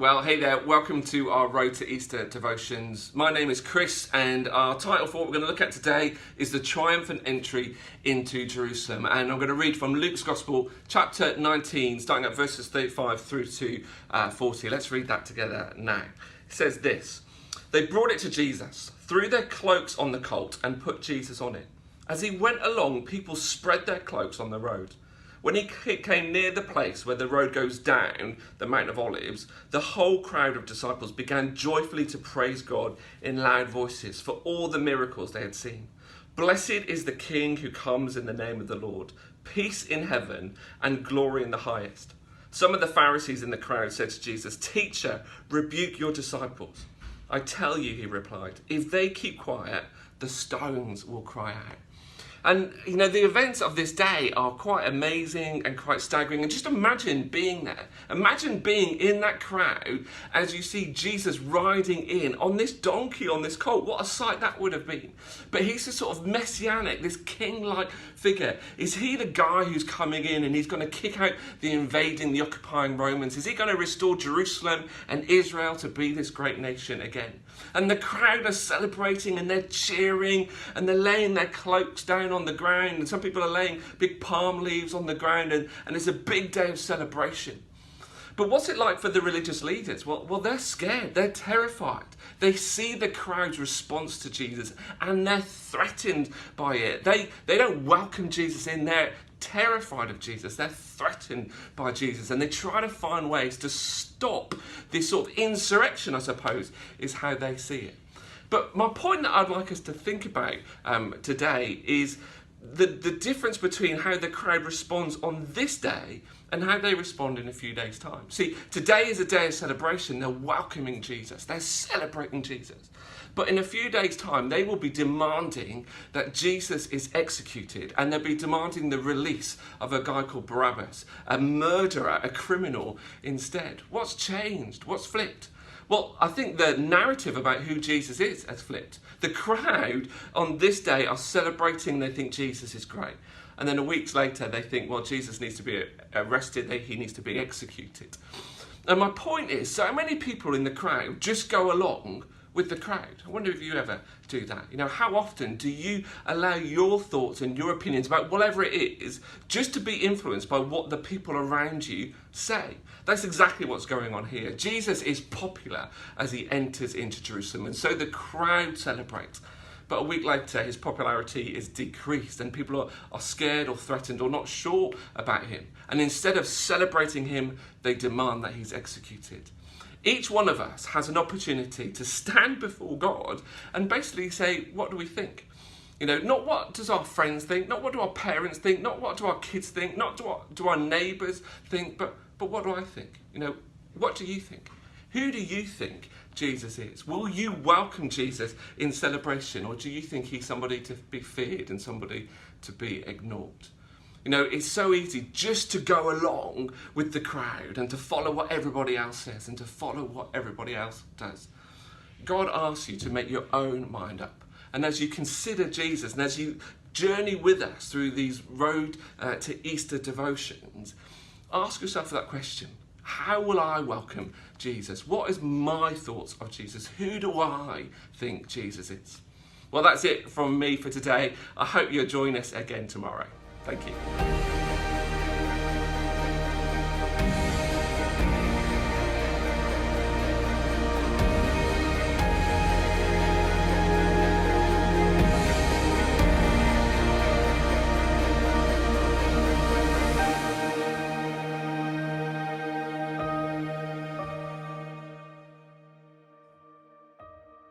Well, hey there, welcome to our Road to Easter devotions. My name is Chris, and our title for what we're going to look at today is the triumphant entry into Jerusalem. And I'm going to read from Luke's Gospel, chapter 19, starting at verses 35 through to 40. Let's read that together now. It says this: They brought it to Jesus, threw their cloaks on the colt, and put Jesus on it. As he went along, people spread their cloaks on the road. When he came near the place where the road goes down, the Mount of Olives, the whole crowd of disciples began joyfully to praise God in loud voices for all the miracles they had seen. Blessed is the King who comes in the name of the Lord. Peace in heaven and glory in the highest. Some of the Pharisees in the crowd said to Jesus, "Teacher, rebuke your disciples." "I tell you," he replied, "if they keep quiet, the stones will cry out." And, you know, the events of this day are quite amazing and quite staggering. And just imagine being there. Imagine being in that crowd as you see Jesus riding in on this donkey, on this colt. What a sight that would have been. But he's this sort of messianic, this king-like figure. Is he the guy who's coming in and he's going to kick out the invading, the occupying Romans? Is he going to restore Jerusalem and Israel to be this great nation again? And the crowd are celebrating and they're cheering and they're laying their cloaks down on the ground, and some people are laying big palm leaves on the ground, and it's a big day of celebration. But what's it like for the religious leaders? Well, they're scared, they're terrified. They see the crowd's response to Jesus and they're threatened by it. They don't welcome Jesus in, they're terrified of Jesus, they're threatened by Jesus, and they try to find ways to stop this sort of insurrection, I suppose, is how they see it. But my point that I'd like us to think about today is the difference between how the crowd responds on this day and how they respond in a few days' time. See, today is a day of celebration. They're welcoming Jesus. They're celebrating Jesus. But in a few days' time, they will be demanding that Jesus is executed, and they'll be demanding the release of a guy called Barabbas, a murderer, a criminal instead. What's changed? What's flipped? Well, I think the narrative about who Jesus is has flipped. The crowd on this day are celebrating, they think Jesus is great. And then a week later, they think, well, Jesus needs to be arrested, he needs to be executed. And my point is, so many people in the crowd just go along with the crowd. I wonder if you ever do that. You know, how often do you allow your thoughts and your opinions about whatever it is just to be influenced by what the people around you say? That's exactly what's going on here. Jesus is popular as he enters into Jerusalem, and so the crowd celebrates. But a week later, his popularity is decreased, and people are scared or threatened or not sure about him. And instead of celebrating him, they demand that he's executed. Each one of us has an opportunity to stand before God and basically say, what do we think? You know, not what does our friends think, not what do our parents think, not what do our kids think, not what do our neighbours think, but what do I think? You know, what do you think? Who do you think Jesus is? Will you welcome Jesus in celebration, or do you think he's somebody to be feared and somebody to be ignored? You know, it's so easy just to go along with the crowd and to follow what everybody else says and to follow what everybody else does. God asks you to make your own mind up. And as you consider Jesus and as you journey with us through these Road to Easter devotions, ask yourself that question. How will I welcome Jesus? What is my thoughts of Jesus? Who do I think Jesus is? Well, that's it from me for today. I hope you'll join us again tomorrow. Thank you.